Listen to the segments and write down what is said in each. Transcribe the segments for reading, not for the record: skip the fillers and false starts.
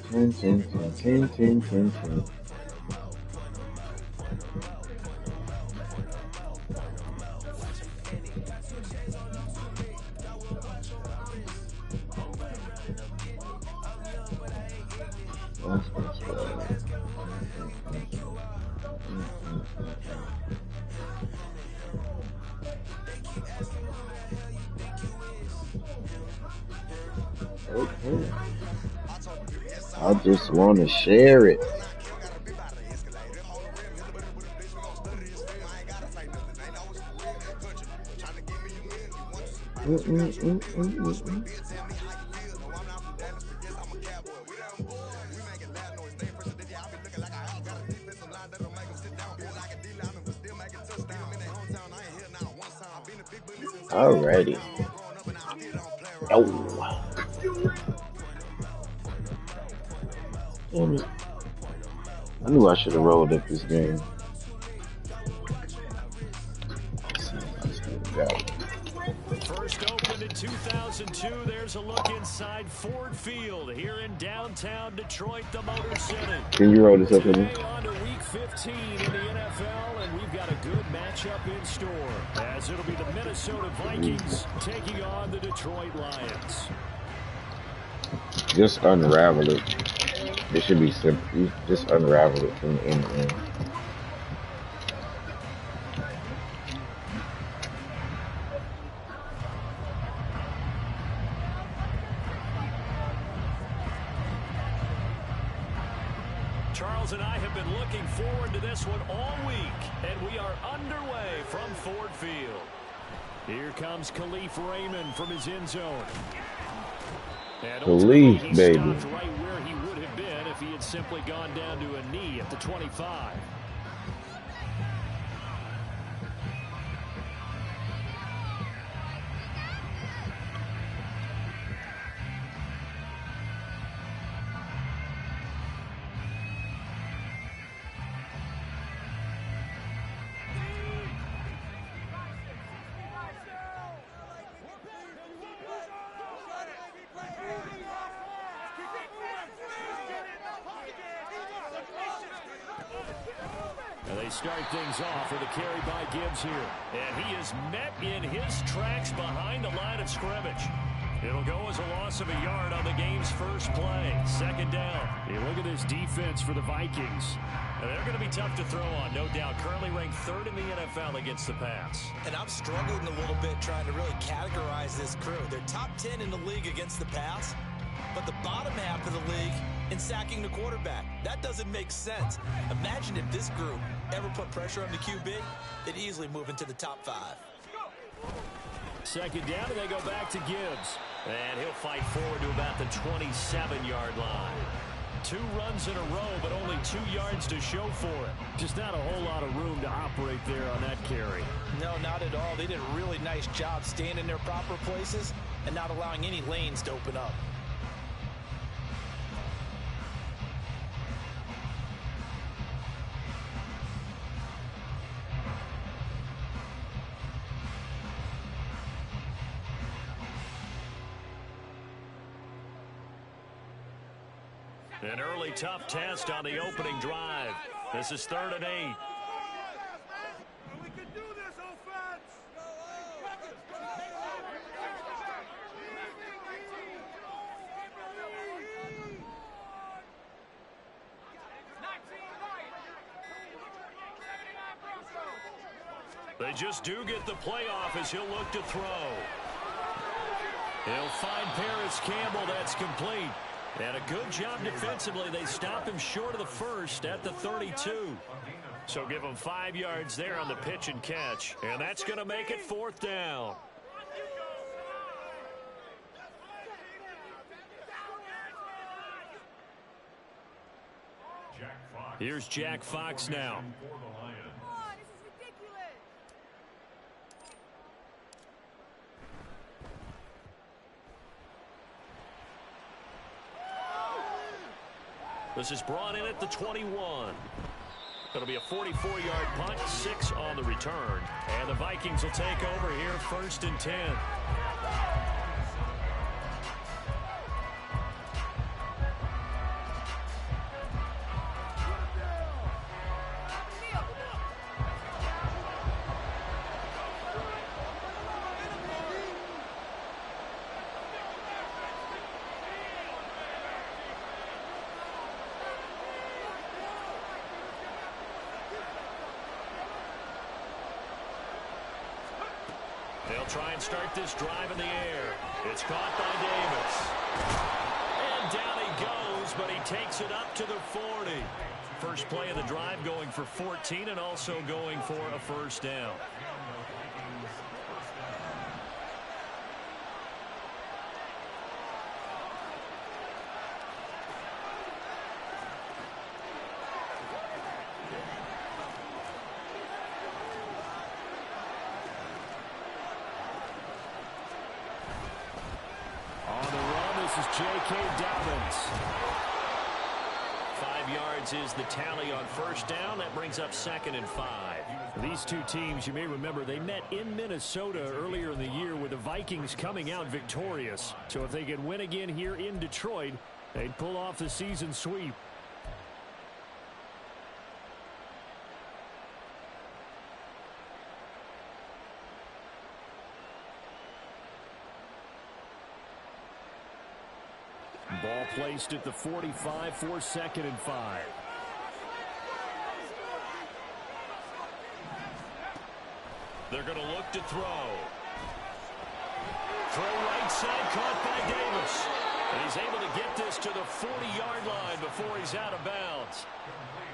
Tin, tin, tin, tin, tin, tin, tin. What's this? Okay. I just want to share it. Alrighty. Yo. Damn it. I knew I should have rolled up this game. Let's see what we got. First opened in 2002, there's a look inside Ford Field here in downtown Detroit, the Motor City. Can you roll this up for me? Today on to Week 15 in the NFL, and we've got a good matchup in store, as it'll be the Minnesota Vikings taking on the Detroit Lions. Just unravel it. This should be simple. You just unravel it from the end to end. Charles and I have been looking forward to this one all week, and we are underway from Ford Field. Here comes Khalif Raymond from his end zone. And Khalif, he baby. stopped right where he would have been if he had simply gone down to a knee at the 25. They start things off with a carry by Gibbs here. And he is met in his tracks behind the line of scrimmage. It'll go as a loss of a yard on the game's first play. Second down. You look at this defense for the Vikings. And they're going to be tough to throw on, no doubt. Currently ranked third in the NFL against the pass. And I'm struggling a little bit trying to really categorize this crew. They're top 10 in the league against the pass, but the bottom half of the league in sacking the quarterback. That doesn't make sense. Imagine if this group ever put pressure on the QB, they'd easily move into the top 5. Second down, and they go back to Gibbs. And he'll fight forward to about the 27-yard line. 2 runs in a row, but only 2 yards to show for it. Just not a whole lot of room to operate there on that carry. No, not at all. They did a really nice job staying in their proper places and not allowing any lanes to open up. An early tough test on the opening drive. This is 3rd and 8. We can do this, offense! They just do get the playoff as he'll look to throw. He'll find Paris Campbell. That's complete. And a good job defensively. They stop him short of the first at the 32. So give him 5 yards there on the pitch and catch. And that's going to make it 4th down. Here's Jack Fox now. This is brought in at the 21. It'll be a 44-yard punt, 6 on the return. And the Vikings will take over here 1st and 10. They'll try and start this drive in the air. It's caught by Davis. And down he goes, but he takes it up to the 40. First play of the drive going for 14 and also going for a first down. J.K. Dobbins. 5 yards is the tally on first down. That brings up 2nd and 5. These two teams, you may remember, they met in Minnesota earlier in the year with the Vikings coming out victorious. So if they could win again here in Detroit, they'd pull off the season sweep. Ball placed at the 45 for 2nd and 5. They're going to look to throw. Throw right side, caught by Davis. And he's able to get this to the 40-yard line before he's out of bounds.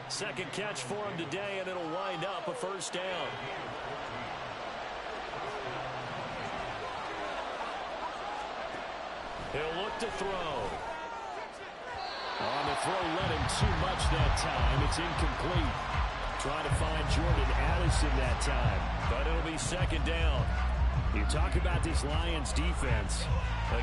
Second catch for him today, and it'll wind up a first down. He'll look to throw. On the throw, led him too much that time. It's incomplete. Trying to find Jordan Addison that time, but it'll be 2nd down. You talk about this Lions defense.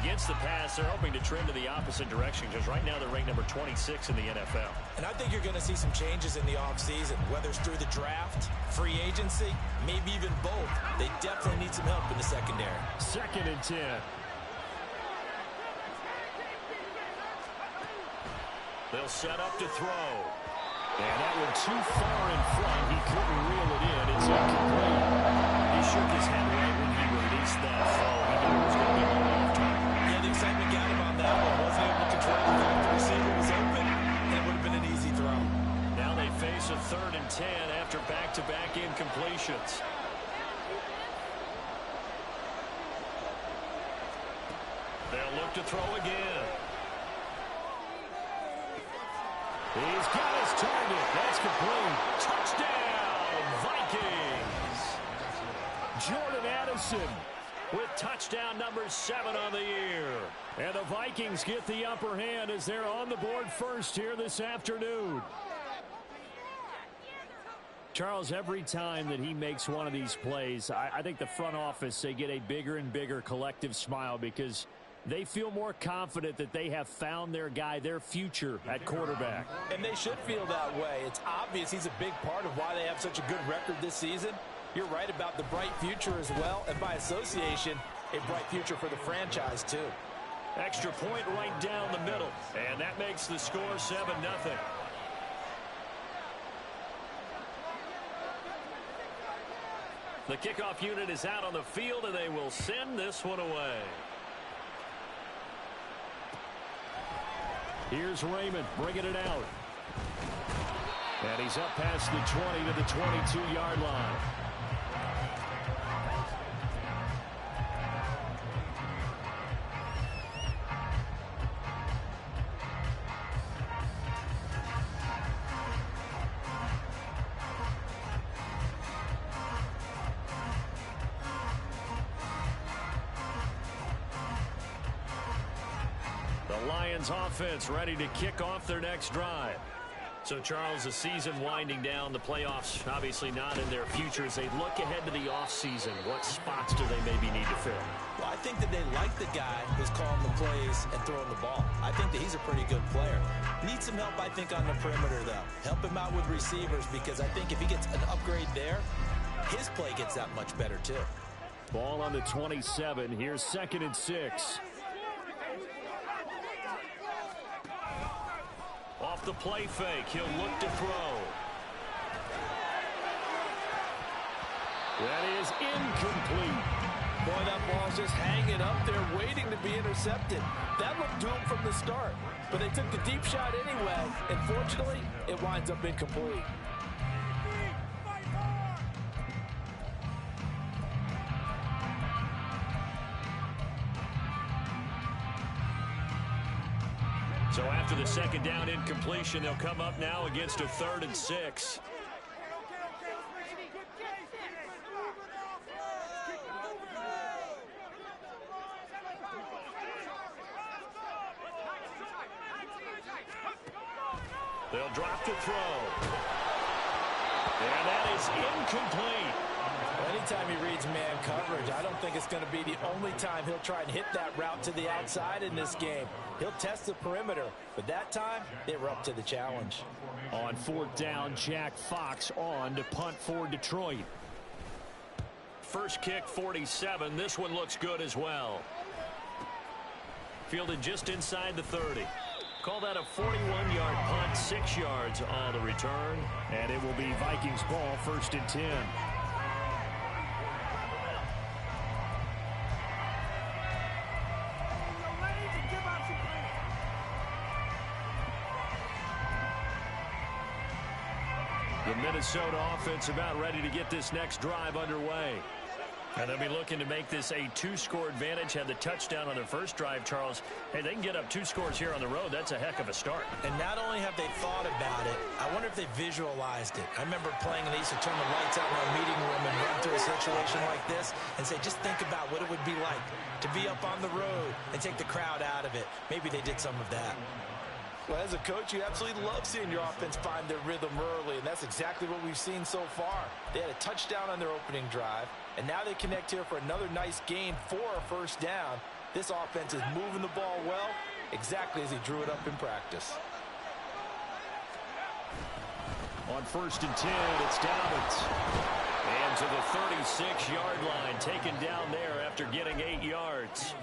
Against the pass, they're hoping to trend in the opposite direction because right now they're ranked number 26 in the NFL. And I think you're going to see some changes in the offseason, whether it's through the draft, free agency, maybe even both. They definitely need some help in the secondary. 2nd and 10. They'll set up to throw. And that one too far in front. He couldn't reel it in. It's incomplete. He shook his head right when he released that throw. He knew it was going to be a long time. Yeah, the excitement got him on that one. Wasn't able to control the fact the receiver was open. That would have been an easy throw. Now they face a 3rd and 10 after back-to-back incompletions. They'll look to throw again. He's got his target. That's complete. Touchdown, Vikings. Jordan Addison with touchdown number 7 on the year. And the Vikings get the upper hand as they're on the board first here this afternoon. Charles, every time that he makes one of these plays, I think the front office, they get a bigger and bigger collective smile because they feel more confident that they have found their guy, their future at quarterback. And they should feel that way. It's obvious he's a big part of why they have such a good record this season. You're right about the bright future as well, and by association, a bright future for the franchise too. Extra point right down the middle, and that makes the score 7-0. The kickoff unit is out on the field, and they will send this one away. Here's Raymond bringing it out. And he's up past the 20 to the 22-yard line. Lions offense ready to kick off their next drive. So, Charles, the season winding down, the playoffs obviously not in their future. As they look ahead to the offseason, what spots do they maybe need to fill? Well, I think that they like the guy who's calling the plays and throwing the ball. I think that he's a pretty good player. Needs some help, I think, on the perimeter, though. Help him out with receivers because I think if he gets an upgrade there, his play gets that much better, too. Ball on the 27. Here's 2nd and 6. Off the play fake, he'll look to throw. That is incomplete. Boy, that ball's just hanging up there, waiting to be intercepted. That looked doomed from the start, but they took the deep shot anyway, and fortunately, it winds up incomplete. So after the second down incompletion, they'll come up now against a 3rd and 6. They'll drop to throw. And that is incomplete. Anytime he reads man coverage, I don't think it's going to be the only time he'll try and hit that route to the outside in this game. He'll test the perimeter, but that time, they were up to the challenge. On 4th down, Jack Fox on to punt for Detroit. First kick, 47. This one looks good as well. Fielded just inside the 30. Call that a 41-yard punt, 6 yards on the return. And it will be Vikings ball, 1st and 10. The Minnesota offense about ready to get this next drive underway. And they'll be looking to make this a 2-score advantage. Had the touchdown on their first drive, Charles. Hey, they can get up 2 scores here on the road. That's a heck of a start. And not only have they thought about it, I wonder if they visualized it. I remember playing, and they used to turn the lights out in our meeting room and run through a situation like this and say, just think about what it would be like to be up on the road and take the crowd out of it. Maybe they did some of that. Well, as a coach, you absolutely love seeing your offense find their rhythm early, and that's exactly what we've seen so far. They had a touchdown on their opening drive, and now they connect here for another nice gain for a 1st down. This offense is moving the ball well, exactly as he drew it up in practice. On 1st and 10, it's Dobbins. And to the 36-yard line, taken down there after getting 8 yards.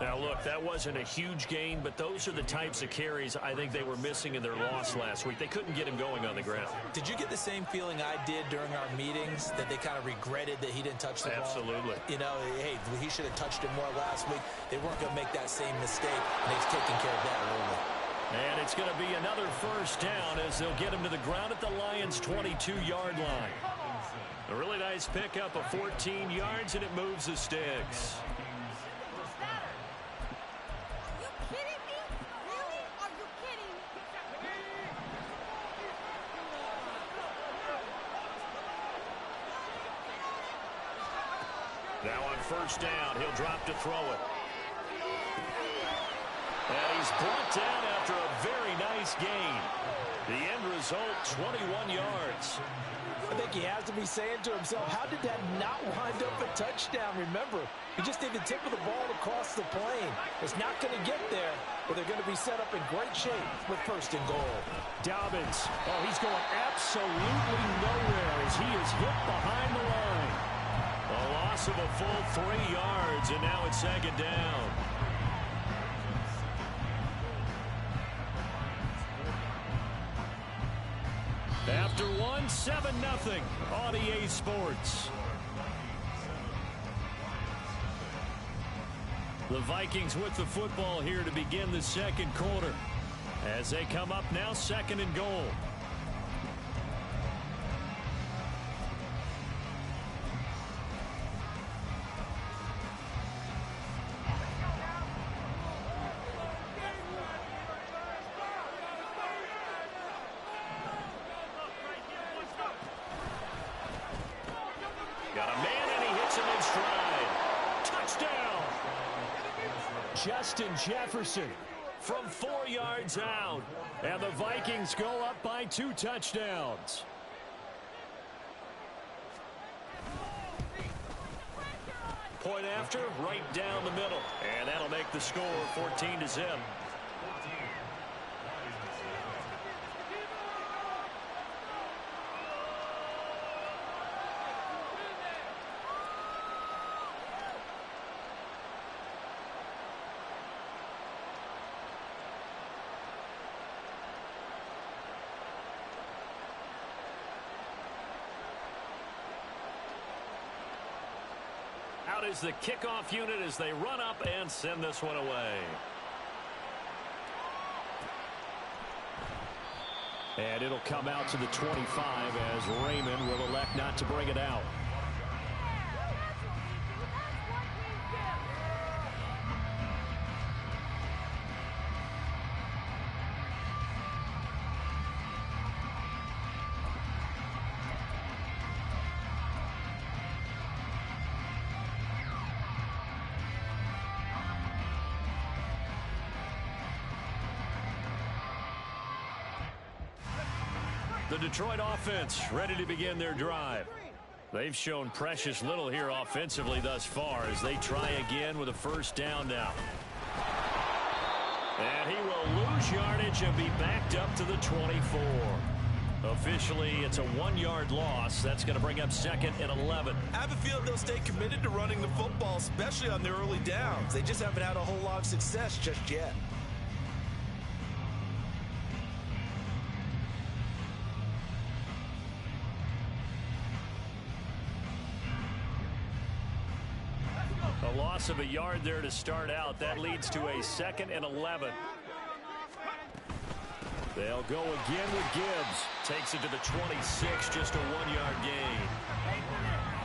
Now, look, that wasn't a huge gain, but those are the types of carries I think they were missing in their loss last week. They couldn't get him going on the ground. Did you get the same feeling I did during our meetings, that they kind of regretted that he didn't touch the ball? Absolutely. You know, hey, he should have touched it more last week. They weren't going to make that same mistake, and they've taken care of that early. And it's going to be another 1st down as they'll get him to the ground at the Lions' 22-yard line. A really nice pickup of 14 yards, and it moves the sticks. Now on 1st down, he'll drop to throw it. And he's brought down after a very nice gain. The end result, 21 yards. I think he has to be saying to himself, how did that not wind up a touchdown? Remember, he just need the tip of the ball to cross the plane. It's not going to get there, but they're going to be set up in great shape with 1st and goal. Dobbins, oh, he's going absolutely nowhere as he is hit behind the line. A loss of a full 3 yards, and now it's 2nd down. After one, 7-0 on EA Sports. The Vikings with the football here to begin the 2nd quarter. As they come up now, 2nd and goal. Got a man, and he hits him in stride. Touchdown! Justin Jefferson from 4 yards out. And the Vikings go up by 2 touchdowns. Point after, right down the middle. And that'll make the score 14-0. Out is the kickoff unit as they run up and send this one away. And it'll come out to the 25 as Raymond will elect not to bring it out. The Detroit offense ready to begin their drive. They've shown precious little here offensively thus far as they try again with a first down now. And he will lose yardage and be backed up to the 24. Officially, it's a 1-yard loss. That's going to bring up 2nd and 11. I have a feeling they'll stay committed to running the football, especially on their early downs. They just haven't had a whole lot of success just yet. A loss of a yard there to start out. That leads to a 2nd and 11. They'll go again with Gibbs. Takes it to the 26, just a 1-yard gain.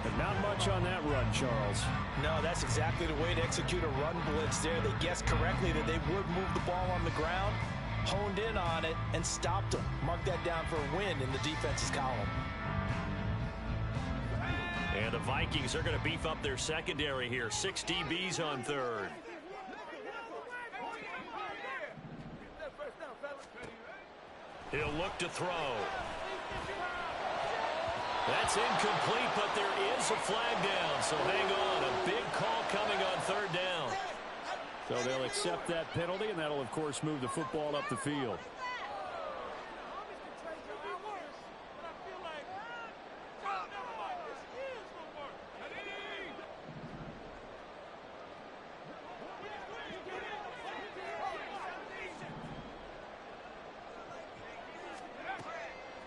And not much on that run, Charles. No, that's exactly the way to execute a run blitz there. They guessed correctly that they would move the ball on the ground, honed in on it, and stopped them. Mark that down for a win in the defense's column. And the Vikings are going to beef up their secondary here. 6 DBs on third. He'll look to throw. That's incomplete, but there is a flag down. So hang on. A big call coming on 3rd down. So they'll accept that penalty, and that'll, of course, move the football up the field.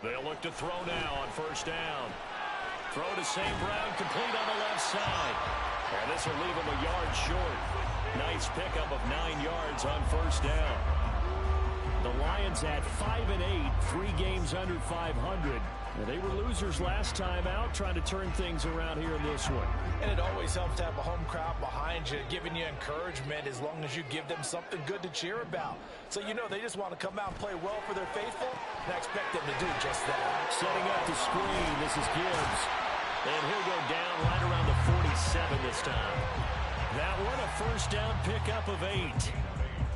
They'll look to throw now on 1st down. Throw to St. Brown, complete on the left side. And this will leave him a yard short. Nice pickup of 9 yards on 1st down. The Lions at 5-8, 3 games under 500. They were losers last time out, trying to turn things around here in this one. And it always helps to have a home crowd behind you, giving you encouragement as long as you give them something good to cheer about. So you know they just want to come out and play well for their faithful, and I expect them to do just that. Setting up the screen, this is Gibbs. And he'll go down right around the 47 this time. That one, a first down pickup of 8.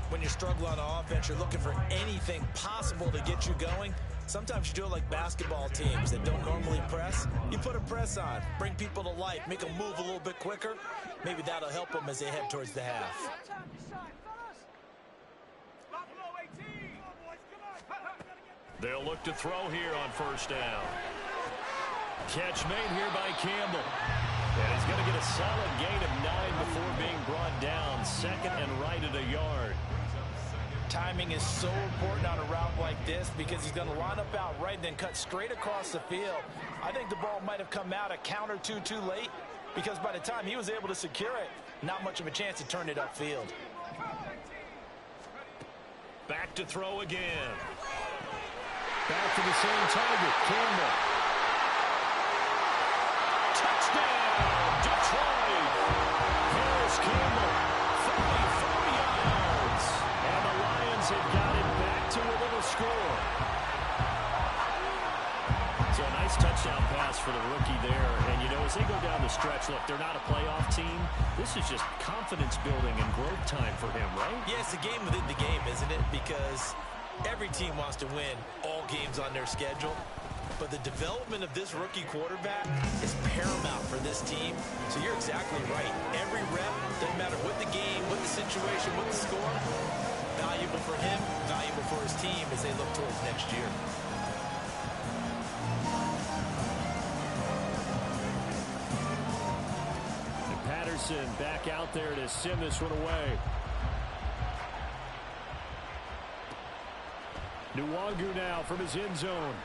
When you struggle on offense, you're looking for anything possible to get you going. Sometimes you do it like basketball teams that don't normally press. You put a press on, bring people to life, make them move a little bit quicker. Maybe that'll help them as they head towards the half. They'll look to throw here on 1st down. Catch made here by Campbell. And he's going to get a solid gain of 9 before being brought down. 2nd and right at a yard. Timing is so important on a route like this because he's going to line up out right and then cut straight across the field. I think the ball might have come out a count or two too late because by the time he was able to secure it, not much of a chance to turn it upfield. Back to throw again. Back to the same target, Campbell. Touchdown, Detroit. Here's Campbell, 34 yards. And the Lions have got it back to within a score. So a nice touchdown pass for the rookie there. And, you know, as they go down the stretch, look, they're not a playoff team. This is just confidence building and growth time for him, right? Yeah, it's a game within the game, isn't it? Because every team wants to win all games on their schedule. But the development of this rookie quarterback is paramount for this team. So you're exactly right. Every rep, doesn't matter what the game, what the situation, what the score, valuable for him, valuable for his team as they look towards next year. And Patterson back out there to send this one away. Nwangu now from his end zone.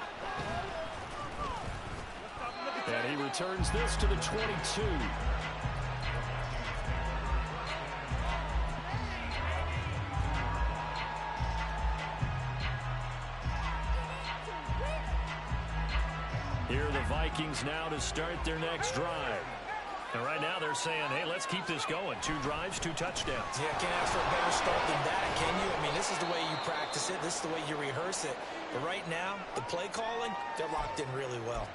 And he returns this to the 22. Here are the Vikings now to start their next drive. And right now they're saying, hey, let's keep this going. 2 drives, 2 touchdowns. Yeah, can't ask for a better start than that, can you? I mean, this is the way you practice it. This is the way you rehearse it. But right now, the play calling, they're locked in really well.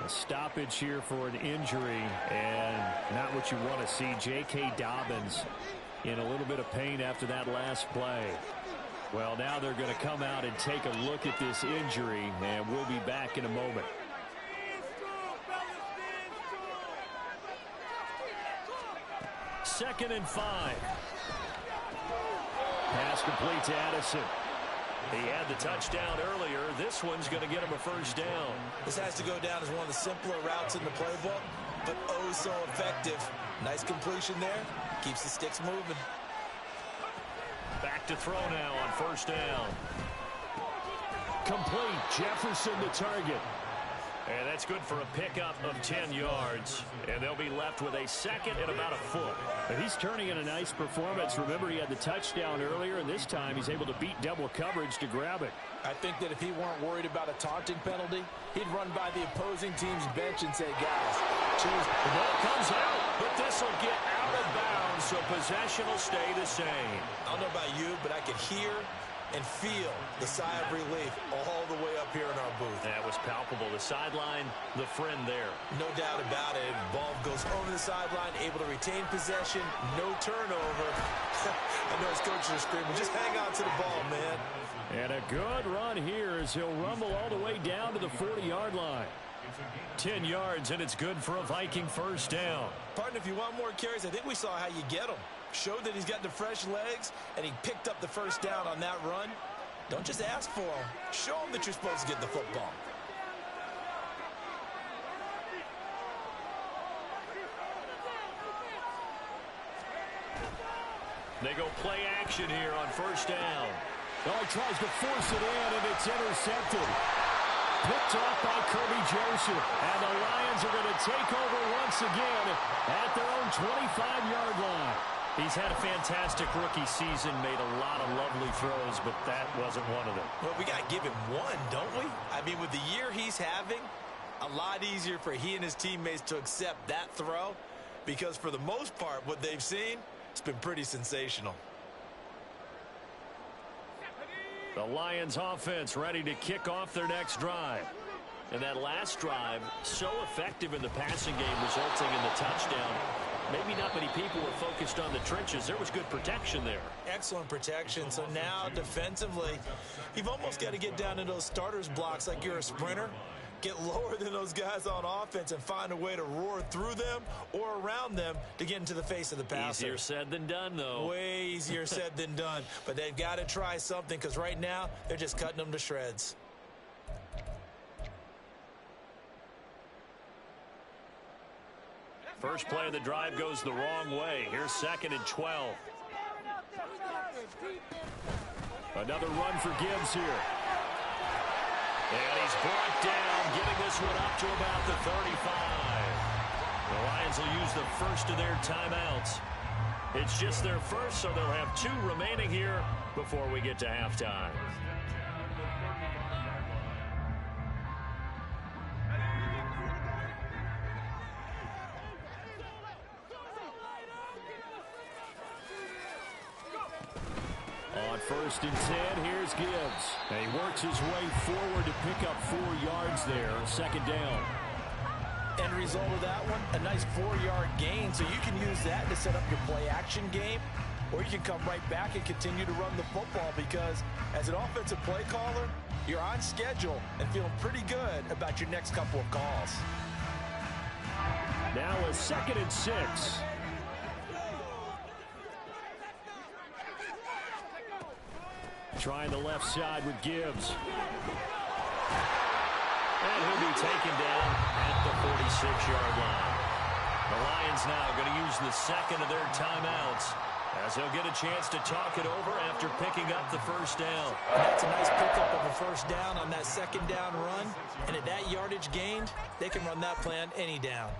A stoppage here for an injury, and not what you want to see. J.K. Dobbins in a little bit of pain after that last play. Well, now they're going to come out and take a look at this injury, and we'll be back in a moment. Second and 5. Pass complete to Addison. He had the touchdown earlier. This one's going to get him a first down. This has to go down as one of the simpler routes in the playbook, but oh so effective. Nice completion there. Keeps the sticks moving. Back to throw now on first down. Complete. Jefferson the target. And that's good for a pickup of 10 yards. And they'll be left with a second and about a foot. But he's turning in a nice performance. Remember, he had the touchdown earlier, and this time he's able to beat double coverage to grab it. I think that if he weren't worried about a taunting penalty, he'd run by the opposing team's bench and say, guys, choose. The ball comes out, but this will get out of bounds, so possession will stay the same. I don't know about you, but I could hear and feel the sigh of relief all the way up here in our booth. That was palpable. The sideline, the friend there. No doubt about it. Ball goes over the sideline, able to retain possession, no turnover. I know his coaches are screaming, just hang on to the ball, man. And a good run here as he'll rumble all the way down to the 40-yard line. 10 yards, and it's good for a Viking first down. Partner, if you want more carries, I think we saw how you get them. Showed that he's got the fresh legs, and he picked up the first down on that run. Don't just ask for him. Show him that you're supposed to get the football. They go play action here on first down. Oh, he tries to force it in, and it's intercepted. Picked off by Kirby Joseph. And the Lions are going to take over once again at their own 25-yard line. He's had a fantastic rookie season, made a lot of lovely throws, but that wasn't one of them. Well, we got to give him one, don't we? I mean, with the year he's having, a lot easier for he and his teammates to accept that throw, because for the most part, what they've seen, it's been pretty sensational. The Lions offense ready to kick off their next drive. And that last drive, so effective in the passing game, resulting in the touchdown. Maybe not many people were focused on the trenches. There was good protection there. Excellent protection. So now, defensively, you've almost got to get down to those starters blocks like you're a sprinter. Get lower than those guys on offense and find a way to roar through them or around them to get into the face of the passer. Easier said than done, though. Way easier said than done. But they've got to try something, because right now, they're just cutting them to shreds. First play of the drive goes the wrong way. Here's second and 12. Another run for Gibbs here. And he's brought down, getting this one up to about the 35. The Lions will use the first of their timeouts. It's just their first, so they'll have 2 remaining here before we get to halftime. On first and 10, here's Gibbs. And he works his way forward to pick up 4 yards there. Second down. End result of that one, a nice 4-yard gain. So you can use that to set up your play-action game, or you can come right back and continue to run the football, because as an offensive play caller, you're on schedule and feeling pretty good about your next couple of calls. Now a second and 6. Trying the left side with Gibbs. And he'll be taken down at the 46-yard line. The Lions now going to use the second of their timeouts, as they'll get a chance to talk it over after picking up the first down. And that's a nice pickup of a first down on that second down run. And at that yardage gained, they can run that plan any down.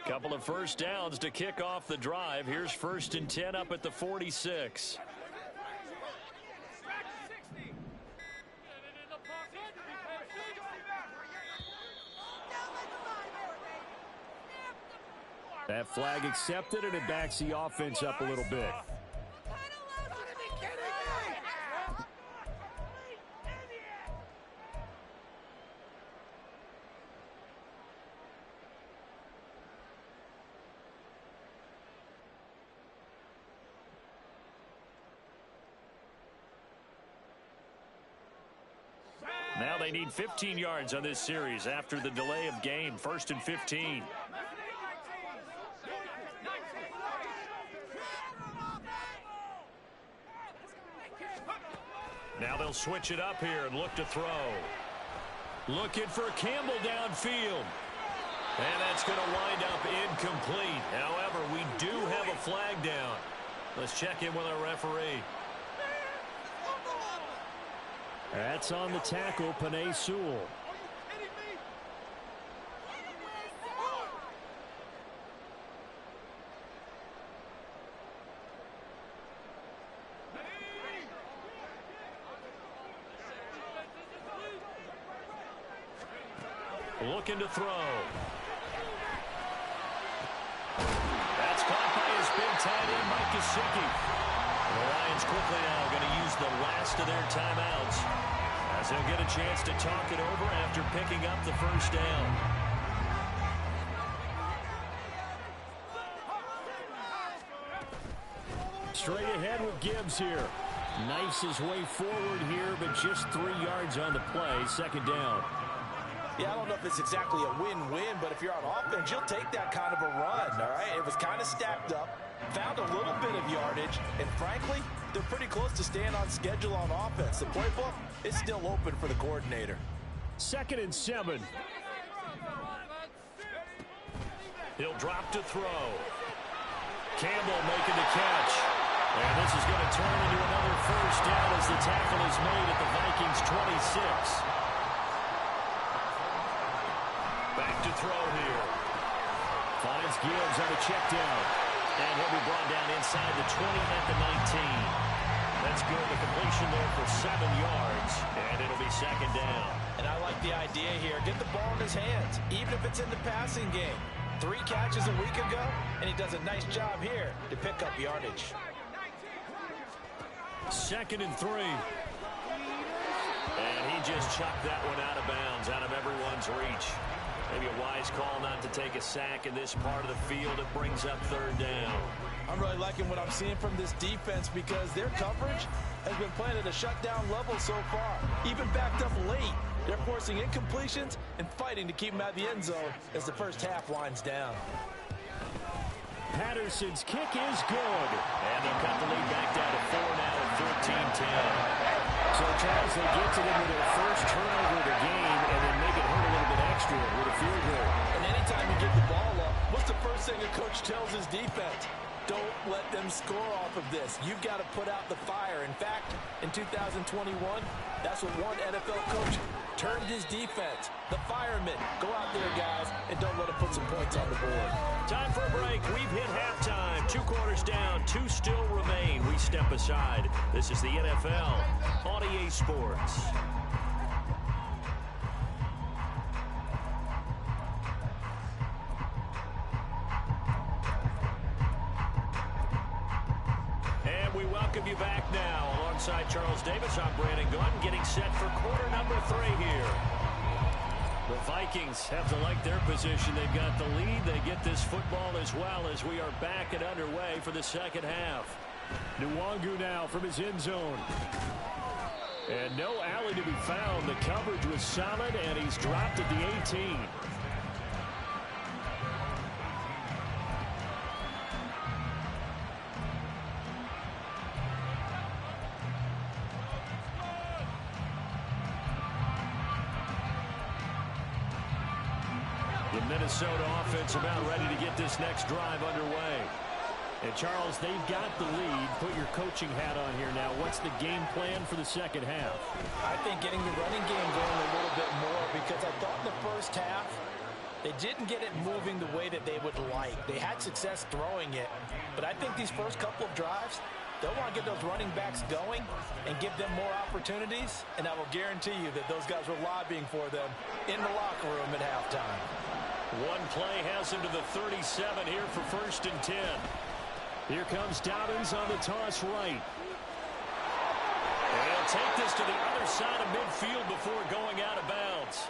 Couple of first downs to kick off the drive. Here's first and 10 up at the 46. That flag accepted, and it backs the offense up a little bit. Now they need 15 yards on this series after the delay of game. 1st and 15. Now they'll switch it up here and look to throw. Looking for Campbell downfield. And that's going to wind up incomplete. However, we do have a flag down. Let's check in with our referee. That's on the tackle, Penei Sewell. Looking to throw. That's caught by his big tight end, Mike Gesicki. The Lions quickly now going to use the last of their timeouts as they'll get a chance to talk it over after picking up the first down. Straight ahead with Gibbs here. Knifes his way forward here, but just 3 yards on the play. 2nd down. Yeah, I don't know if it's exactly a win-win, but if you're on offense, you'll take that kind of a run, all right? It was kind of stacked up, found a little bit of yardage, and frankly, they're pretty close to staying on schedule on offense. The playbook is still open for the coordinator. 2nd and 7. He'll drop to throw. Campbell making the catch. And this is going to turn into another first down as the tackle is made at the Vikings 26. Back to throw here. Finds Gibbs on a check down. And he'll be brought down inside the 20 at the 19. That's good. The completion there for 7 yards. And it'll be 2nd down. And I like the idea here. Get the ball in his hands, even if it's in the passing game. 3 catches a week ago, and he does a nice job here to pick up yardage. 2nd and 3. And he just chucked that one out of bounds, out of everyone's reach. Maybe a wise call not to take a sack in this part of the field. It brings up 3rd down. I'm really liking what I'm seeing from this defense because their coverage has been playing at a shutdown level so far. Even backed up late, they're forcing incompletions and fighting to keep them out of the end zone as the first half winds down. Patterson's kick is good. And they'll cut the lead back down to 4 now at 13-10. So, Charles, they get to them with their first turnover of the game and then make it hurt a little bit extra with a field goal. And anytime you get the ball up, what's the first thing a coach tells his defense? Don't let them score off of this. You've got to put out the fire. In fact, in 2021, that's what one NFL coach termed his defense. The firemen. Go out there, guys, and don't let them put some points on the board. Time for a break. We've hit halftime. 2 quarters down. 2 still remain. We step aside. This is the NFL on EA Sports. And we welcome you back now. Alongside Charles Davis, I'm Brandon Gunn, getting set for quarter number 3 here. The Vikings have to like their position. They've got the lead. They get this football as well as we are back and underway for the 2nd half. Nwangu now from his end zone. And no alley to be found. The coverage was solid, and he's dropped at the 18. The Minnesota offense about ready to get this next drive underway. And, Charles, they've got the lead. Put your coaching hat on here now. What's the game plan for the 2nd half? I think getting the running game going a little bit more because I thought in the first half they didn't get it moving the way that they would like. They had success throwing it, but I think these first couple of drives, they'll want to get those running backs going and give them more opportunities, and I will guarantee you that those guys were lobbying for them in the locker room at halftime. One play has him to the 37 here for 1st and 10. Here comes Dobbins on the toss right. And he'll take this to the other side of midfield before going out of bounds.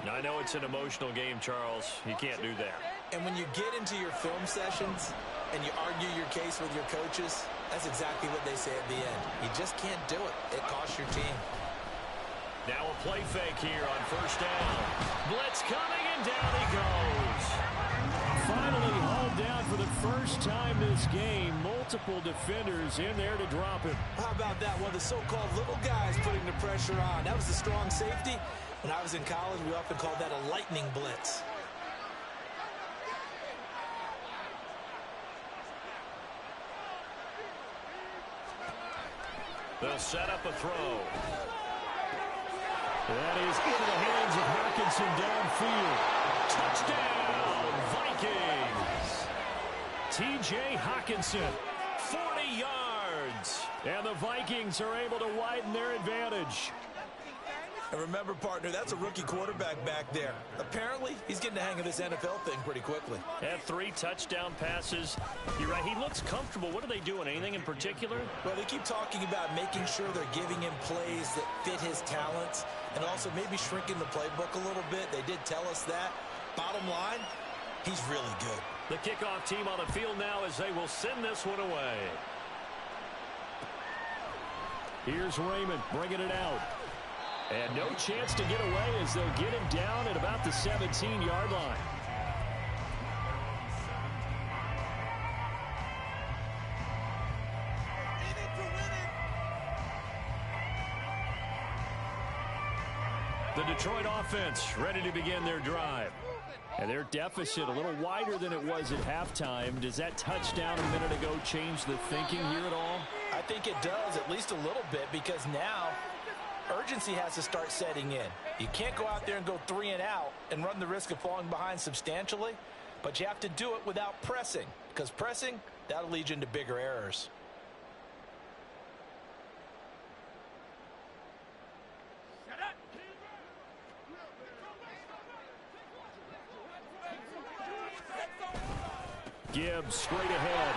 Now, I know it's an emotional game, Charles. You can't do that. And when you get into your film sessions and you argue your case with your coaches, that's exactly what they say at the end. You just can't do it. It costs your team. Now a play fake here on 1st down. Blitz coming, and down he goes. Finally hauled down for the first time this game. Multiple defenders in there to drop him. How about that? One of the so-called little guys putting the pressure on. That was the strong safety. When I was in college, we often called that a lightning blitz. They'll set up a throw. That is into the hands of Hawkinson downfield. Touchdown, Vikings. T.J. Hawkinson, 40 yards. And the Vikings are able to widen their advantage. And remember, partner, that's a rookie quarterback back there. Apparently, he's getting the hang of this NFL thing pretty quickly. Had 3 touchdown passes. You're right, he looks comfortable. What are they doing? Anything in particular? Well, they keep talking about making sure they're giving him plays that fit his talents and also maybe shrinking the playbook a little bit. They did tell us that. Bottom line, he's really good. The kickoff team on the field now as they will send this one away. Here's Raymond bringing it out. And no chance to get away as they'll get him down at about the 17-yard line. The Detroit offense ready to begin their drive. And their deficit a little wider than it was at halftime. Does that touchdown a minute ago change the thinking here at all? I think it does, at least a little bit, because now urgency has to start setting in. You can't go out there and go 3 and out and run the risk of falling behind substantially, but you have to do it without pressing, because pressing, that'll lead you into bigger errors. Gibbs straight ahead.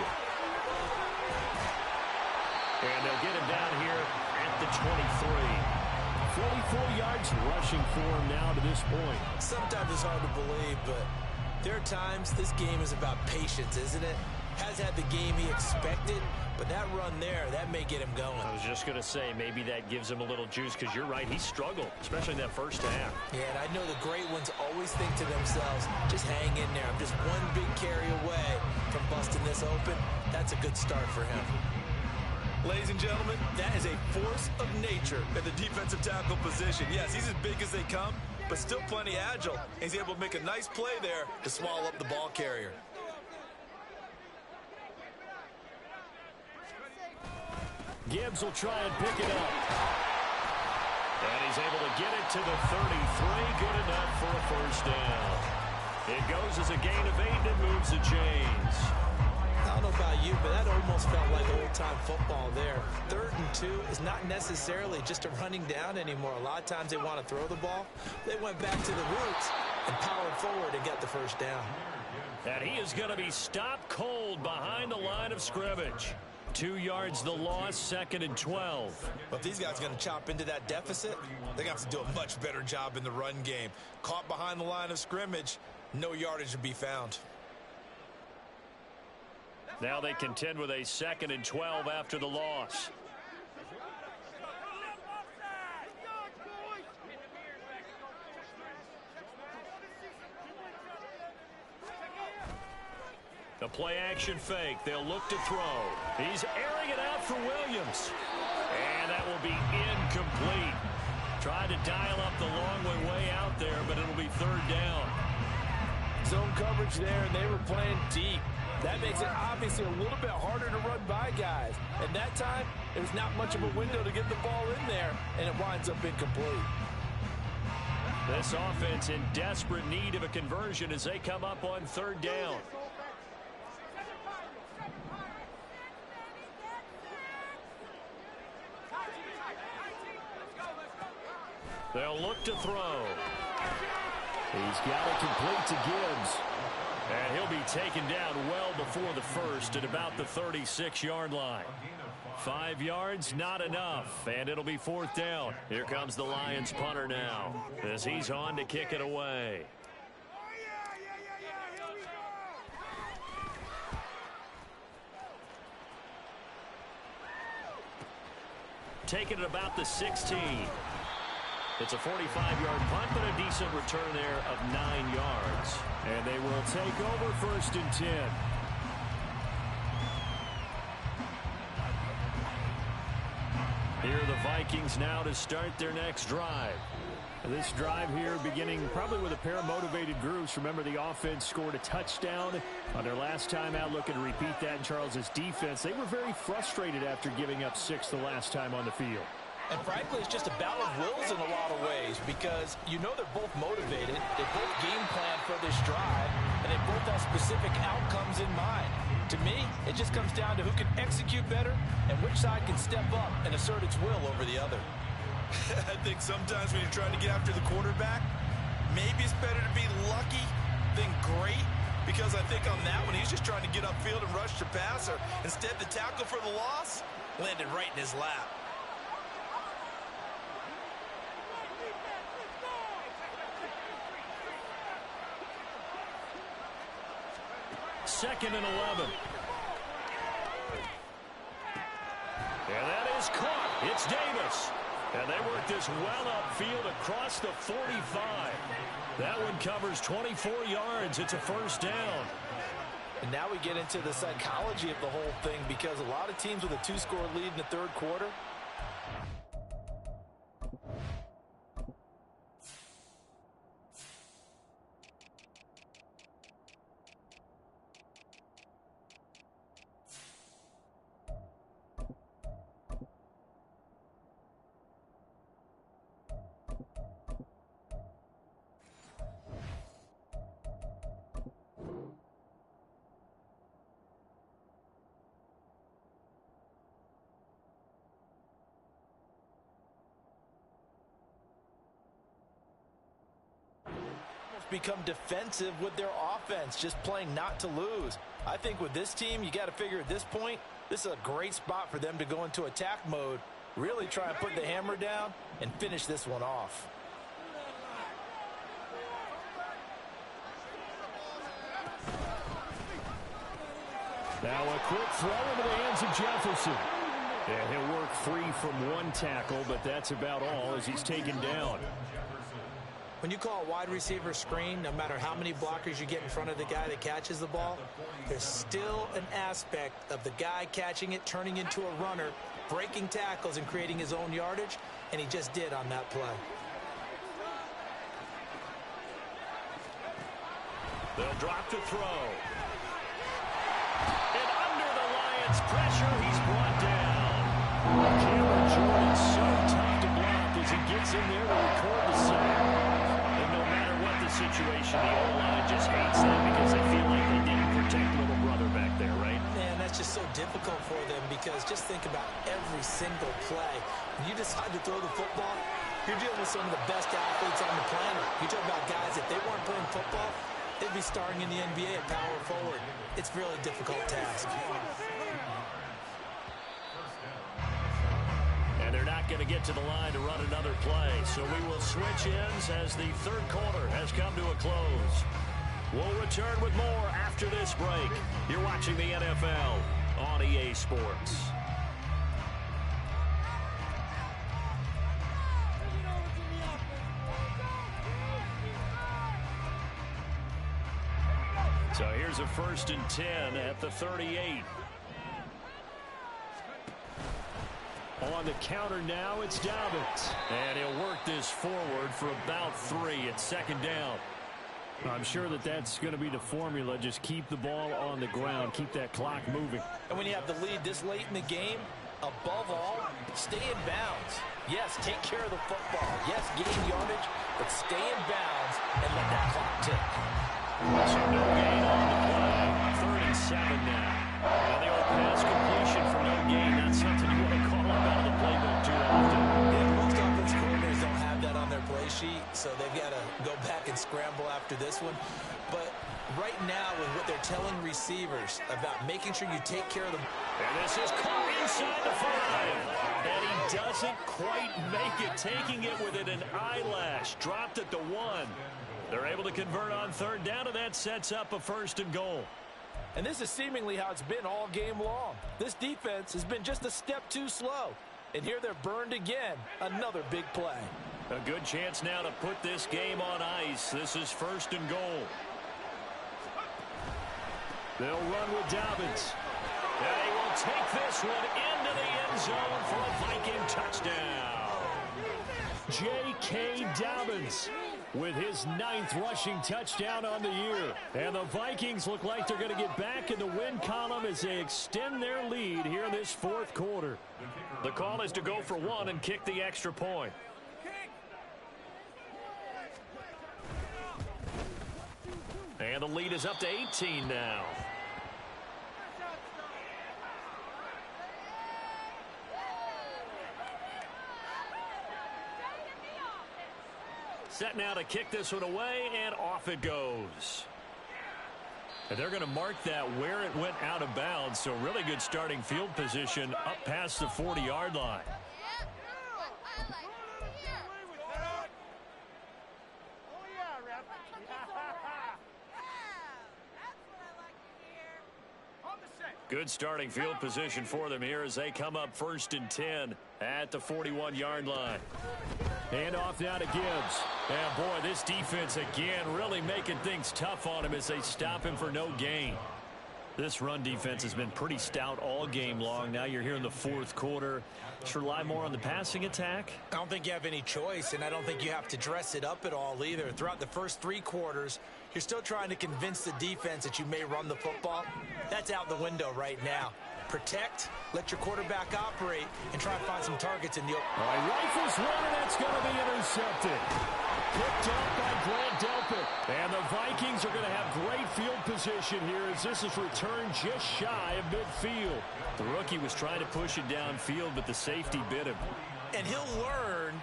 And they'll get him down here at the 23. 44 yards rushing for him now to this point. Sometimes it's hard to believe, but there are times this game is about patience, isn't it? Has had the game he expected, but that run there, that may get him going. I was just going to say, maybe that gives him a little juice, because you're right, he struggled, especially in that first half. Yeah, and I know the great ones always think to themselves, just hang in there. I'm just one big carry away from busting this open. That's a good start for him. Ladies and gentlemen, that is a force of nature at the defensive tackle position. Yes, he's as big as they come, but still plenty agile. He's able to make a nice play there to swallow up the ball carrier. Gibbs will try and pick it up. And he's able to get it to the 33. Good enough for a first down. It goes as a gain of 8 and moves the chains. I don't know about you, but that almost felt like old-time football there. 3rd and 2 is not necessarily just a running down anymore. A lot of times they want to throw the ball. They went back to the roots and powered forward and got the first down. And he is going to be stopped cold behind the line of scrimmage. 2 yards the loss, 2nd and 12. But if these guys are going to chop into that deficit, they're going to have to do a much better job in the run game. Caught behind the line of scrimmage, no yardage to be found. Now they contend with a 2nd and 12 after the loss. The play action fake. They'll look to throw. He's airing it out for Williams. And that will be incomplete. Tried to dial up the long way out there, but it'll be 3rd down. Zone coverage there, and they were playing deep. That makes it obviously a little bit harder to run by guys. And that time, there's not much of a window to get the ball in there, and it winds up incomplete. This offense in desperate need of a conversion as they come up on 3rd down. They'll look to throw. He's got it complete to Gibbs. And he'll be taken down well before the first at about the 36-yard line. 5 yards, not enough, and it'll be 4th down. Here comes the Lions punter now as he's on to kick it away. Taking it about the 16. It's a 45-yard punt, but a decent return there of 9 yards. And they will take over 1st and 10. Here are the Vikings now to start their next drive. This drive here beginning probably with a pair of motivated groups. Remember, the offense scored a touchdown on their last time out, looking to repeat that in Charles's defense. They were very frustrated after giving up 6 the last time on the field. And frankly, it's just a battle of wills in a lot of ways because you know they're both motivated. They both game plan for this drive, and they both have specific outcomes in mind. To me, it just comes down to who can execute better and which side can step up and assert its will over the other. I think sometimes when you're trying to get after the quarterback, maybe it's better to be lucky than great, because I think on that one, he's just trying to get upfield and rush the passer. Instead, the tackle for the loss landed right in his lap. Second and 11. And that is caught. It's Davis. And they work this well upfield across the 45. That one covers 24 yards. It's a 1st down. And now we get into the psychology of the whole thing, because a lot of teams with a 2-score lead in the 3rd quarter, become defensive with their offense, just playing not to lose. I think with this team, you got to figure at this point, this is a great spot for them to go into attack mode, really try and put the hammer down and finish this one off. Now a quick throw into the hands of Jefferson. And he'll work free from one tackle, but that's about all as he's taken down. When you call a wide receiver screen, no matter how many blockers you get in front of the guy that catches the ball, there's still an aspect of the guy catching it, turning into a runner, breaking tackles and creating his own yardage, and he just did on that play. They'll drop to throw. And under the Lions' pressure, he's brought down. Cameron Jordan so tough to block as he gets in there to record the sack. No matter what the situation, the O-line just hates them because they feel like they didn't protect little brother back there, right? Man, that's just so difficult for them, because just think about every single play. When you decide to throw the football, you're dealing with some of the best athletes on the planet. You talk about guys, if they weren't playing football, they'd be starting in the NBA at power forward. It's a really difficult task. And they're not going to get to the line to run another play. So we will switch ends as the 3rd quarter has come to a close. We'll return with more after this break. You're watching the NFL on EA Sports. So here's a 1st and 10 at the 38. On the counter now, it's Dobbins. And he'll work this forward for about 3. It's 2nd down. I'm sure that that's going to be the formula. Just keep the ball on the ground. Keep that clock moving. And when you have the lead this late in the game, above all, stay in bounds. Yes, take care of the football. Yes, gain yardage, but stay in bounds and let that clock tick. So no gain on the play. 3rd and 7 now. And the old pass completion for no gain. Not something you want to call up out of the playbook too often. Yeah, most offensive coordinators don't have that on their play sheet, so they've got to go back and scramble after this one. But right now, with what they're telling receivers about making sure you take care of them. And this is caught inside the 5. And he doesn't quite make it, taking it within an eyelash. Dropped at the 1. They're able to convert on third down, and that sets up a 1st and goal. And this is seemingly how it's been all game long. This defense has been just a step too slow. And here they're burned again. Another big play. A good chance now to put this game on ice. This is 1st and goal. They'll run with Dobbins. And they will take this one into the end zone for a Viking touchdown. J.K. Dobbins with his 9th rushing touchdown on the year. And the Vikings look like they're going to get back in the win column as they extend their lead here in this 4th quarter. The call is to go for 1 and kick the extra point. And the lead is up to 18 now. Set now to kick this one away, and off it goes. And they're going to mark that where it went out of bounds, so really good starting field position up past the 40-yard line. Good starting field position for them here as they come up 1st and 10 at the 41-yard line. And off now to Gibbs. And boy, this defense again really making things tough on him as they stop him for no gain. This run defense has been pretty stout all game long. Now you're here in the 4th quarter. Just rely more on the passing attack. I don't think you have any choice, and I don't think you have to dress it up at all either. Throughout the first 3 quarters, you're still trying to convince the defense that you may run the football. That's out the window right now. Protect, let your quarterback operate, and try to find some targets in the open. All right, rifles one, and that's going to be intercepted. Picked up by Grant Delpit. And the Vikings are going to have great field position here as this is returned just shy of midfield. The rookie was trying to push it downfield, but the safety bit him. And he'll learn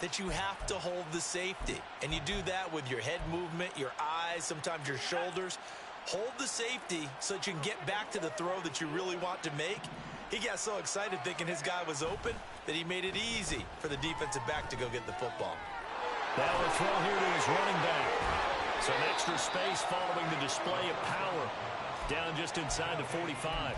that you have to hold the safety. And you do that with your head movement, your eyes, sometimes your shoulders. Hold the safety so that you can get back to the throw that you really want to make. He got so excited thinking his guy was open that he made it easy for the defensive back to go get the football. Now the throw here to his running back. Some extra space following the display of power. Down just inside the 45.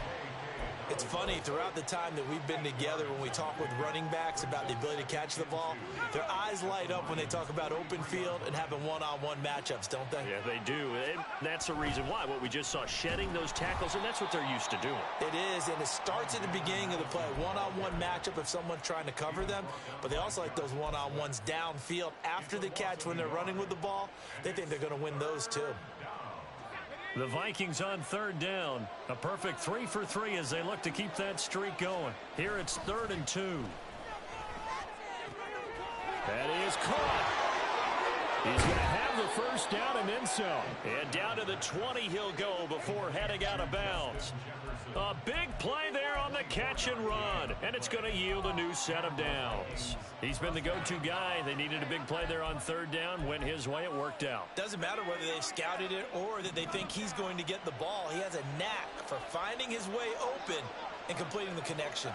It's funny, throughout the time that we've been together, when we talk with running backs about the ability to catch the ball, their eyes light up when they talk about open field and having one-on-one matchups, don't they? Yeah, they do. And that's the reason why. What we just saw, shedding those tackles, and that's what they're used to doing. It is, and it starts at the beginning of the play. One-on-one matchup if someone's trying to cover them, but they also like those one-on-ones downfield after the catch when they're running with the ball. They think they're going to win those too. The Vikings on 3rd down. A perfect 3 for 3 as they look to keep that streak going. Here it's 3rd and 2. That is caught. He's going to have the first down and then some. And down to the 20 he'll go before heading out of bounds. A big play there on the catch and run. And it's going to yield a new set of downs. He's been the go-to guy. They needed a big play there on 3rd down. Went his way. It worked out. Doesn't matter whether they've scouted it or that they think he's going to get the ball. He has a knack for finding his way open and completing the connection.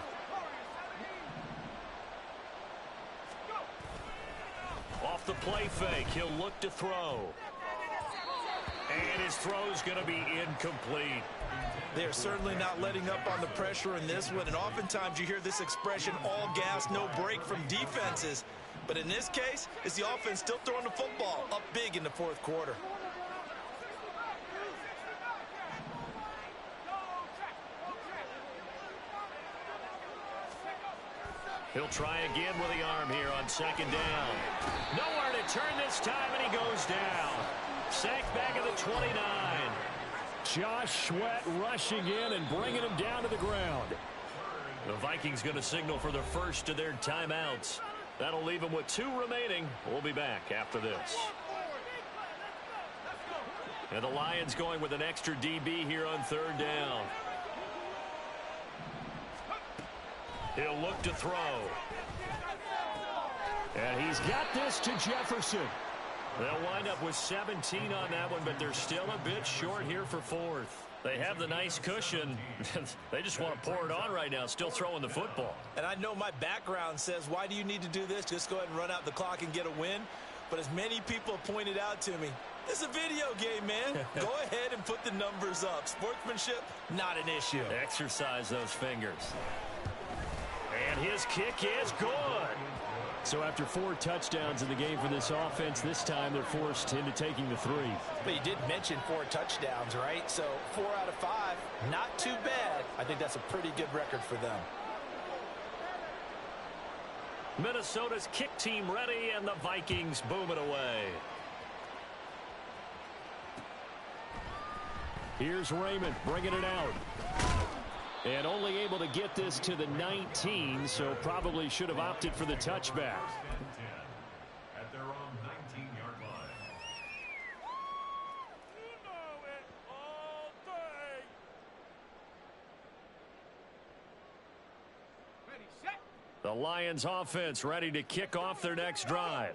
Off the play fake, he'll look to throw. And his throw's going to be incomplete. They're certainly not letting up on the pressure in this one, and oftentimes you hear this expression, all gas, no break from defenses. But in this case, it's the offense still throwing the football up big in the 4th quarter. He'll try again with the arm here on 2nd down. Nowhere to turn this time, and he goes down. Sacked back at the 29. Josh Sweat rushing in and bringing him down to the ground. The Vikings going to signal for the first of their timeouts. That'll leave them with 2 remaining. We'll be back after this. And the Lions going with an extra DB here on 3rd down. He'll look to throw. And he's got this to Jefferson. They'll wind up with 17 on that one, but they're still a bit short here for fourth. They have the nice cushion. They just want to pour it on right now, still throwing the football. And I know my background says, why do you need to do this? Just go ahead and run out the clock and get a win. But as many people have pointed out to me, it's a video game, man. Go ahead and put the numbers up. Sportsmanship, not an issue. Exercise those fingers. And his kick is good. So after 4 touchdowns in the game for this offense, this time they're forced into taking the 3. But you did mention 4 touchdowns, right? So 4 out of 5, not too bad. I think that's a pretty good record for them. Minnesota's kick team ready, and the Vikings boom it away. Here's Raymond bringing it out. And only able to get this to the 19, so probably should have opted for the touchback. At their own 19-yard line. You know it all day. Ready, set. The Lions offense ready to kick off their next drive.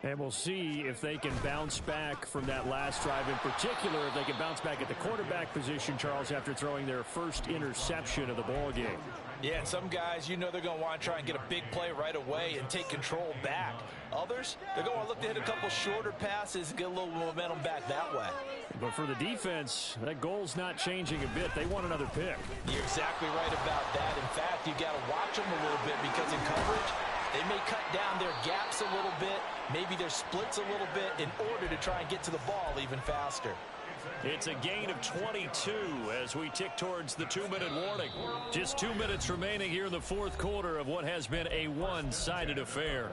And we'll see if they can bounce back from that last drive, in particular if they can bounce back at the quarterback position, Charles, after throwing their first interception of the ball game. Yeah, and some guys, you know they're going to want to try and get a big play right away and take control back. Others, they're going to look to hit a couple shorter passes and get a little momentum back that way. But for the defense, that goal's not changing a bit. They want another pick. You're exactly right about that. In fact, you got to watch them a little bit because in coverage, they may cut down their gaps a little bit, maybe their splits a little bit in order to try and get to the ball even faster. It's a gain of 22 as we tick towards the 2-minute warning. Just 2 minutes remaining here in the fourth quarter of what has been a one-sided affair.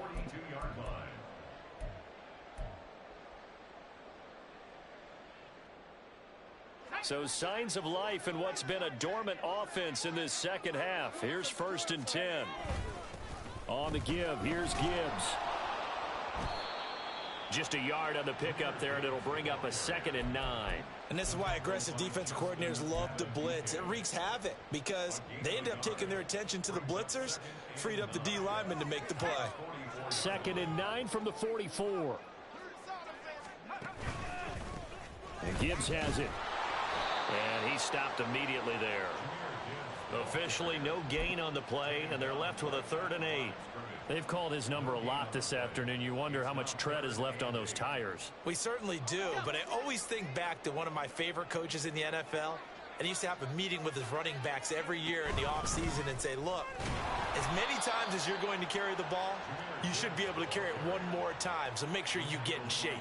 So signs of life in what's been a dormant offense in this second half. Here's 1st and 10. On the give, here's Gibbs. Just a yard on the pickup there, and it'll bring up a 2nd and 9. And this is why aggressive defensive coordinators love to blitz. It wreaks havoc because they end up taking their attention to the blitzers, freed up the D lineman to make the play. 2nd and 9 from the 44. And Gibbs has it. And he stopped immediately there. Officially no gain on the play, and they're left with a 3rd and 8. They've called his number a lot this afternoon. You wonder how much tread is left on those tires. We certainly do, but I always think back to one of my favorite coaches in the NFL, and he used to have a meeting with his running backs every year in the offseason and say, look, as many times as you're going to carry the ball, you should be able to carry it one more time, so make sure you get in shape.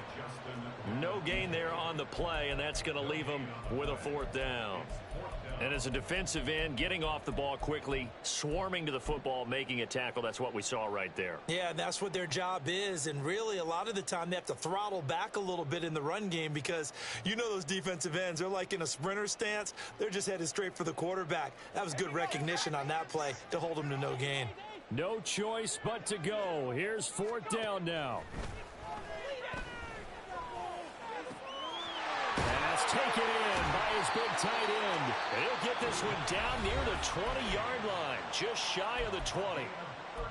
No gain there on the play, and that's going to leave him with a 4th down. And as a defensive end, getting off the ball quickly, swarming to the football, making a tackle, that's what we saw right there. Yeah, that's what their job is, and really a lot of the time they have to throttle back a little bit in the run game because you know those defensive ends, they're like in a sprinter stance. They're just headed straight for the quarterback. That was good recognition on that play to hold them to no gain. No choice but to go. Here's 4th down now. Pass taken in by his big tight end. And he'll get this one down near the 20-yard line, just shy of the 20.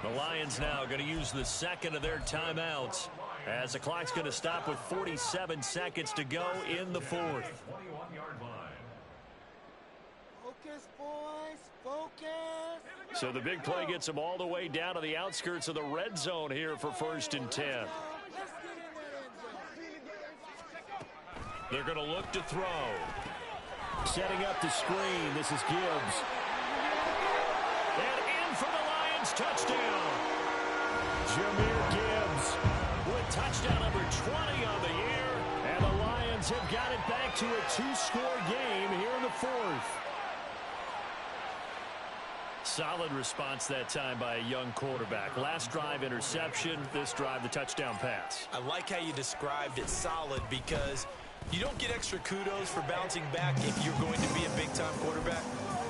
The Lions now going to use the 2nd of their timeouts as the clock's going to stop with 47 seconds to go in the 4th. Focus, boys, focus. So the big play gets them all the way down to the outskirts of the red zone here for 1st and 10. They're going to look to throw. Setting up the screen. This is Gibbs. And in for the Lions touchdown. Jahmyr Gibbs with touchdown number 20 on the year. And the Lions have got it back to a 2-score game here in the 4th. Solid response that time by a young quarterback. Last drive, interception. This drive, the touchdown pass. I like how you described it, solid, because you don't get extra kudos for bouncing back if you're going to be a big-time quarterback.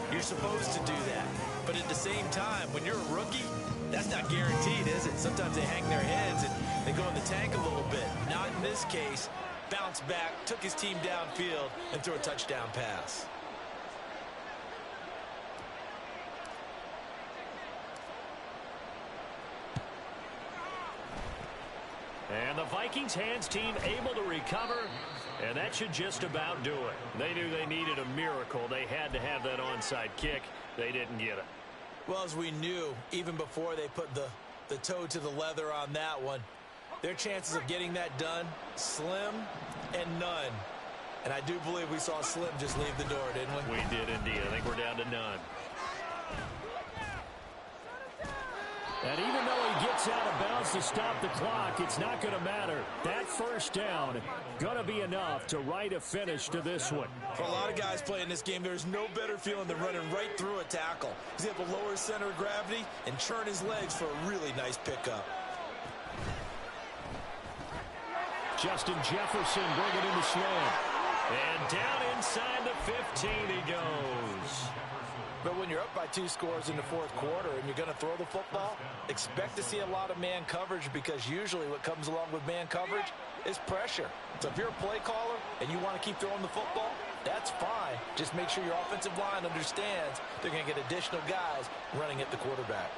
You're supposed to do that. But at the same time, when you're a rookie, that's not guaranteed, is it? Sometimes they hang their heads and they go in the tank a little bit. Not in this case. Bounced back, took his team downfield, and threw a touchdown pass. And the Vikings hands team able to recover, and that should just about do it. They knew they needed a miracle. They had to have that onside kick. They didn't get it. Well, as we knew, even before they put the toe to the leather on that one, their chances of getting that done, slim and none. And I do believe we saw Slim just leave the door, didn't we? We did indeed. I think we're down to none. And even though he gets out of bounds to stop the clock, it's not going to matter. That first down going to be enough to write a finish to this one. For a lot of guys playing this game, there's no better feeling than running right through a tackle. He's able to lower his center of gravity and churn his legs for a really nice pickup. Justin Jefferson bringing in the slam. And down inside the 15 he goes. But when you're up by 2 scores in the fourth quarter and you're going to throw the football, expect to see a lot of man coverage, because usually what comes along with man coverage is pressure. So if you're a play caller and you want to keep throwing the football, that's fine. Just make sure your offensive line understands they're going to get additional guys running at the quarterback.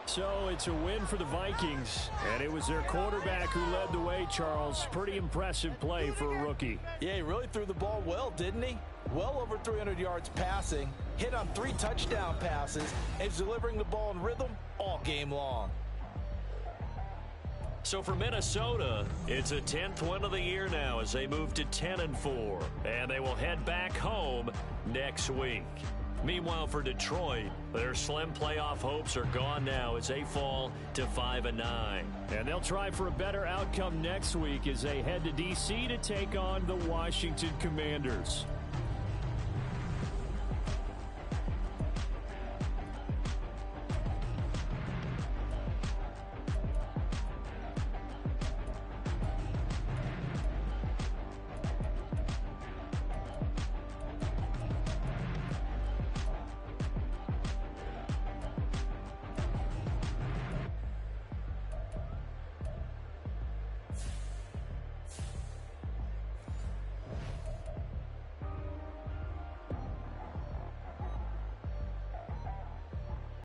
So it's a win for the Vikings, and it was their quarterback who led the way, Charles. Pretty impressive play for a rookie. Yeah, he really threw the ball well, didn't he? Well over 300 yards passing, hit on 3 touchdown passes, and he's delivering the ball in rhythm all game long. So for Minnesota, it's a 10th win of the year now as they move to 10-4, and they will head back home next week. Meanwhile, for Detroit, their slim playoff hopes are gone now as they fall to 5-9. And they'll try for a better outcome next week as they head to D.C. to take on the Washington Commanders.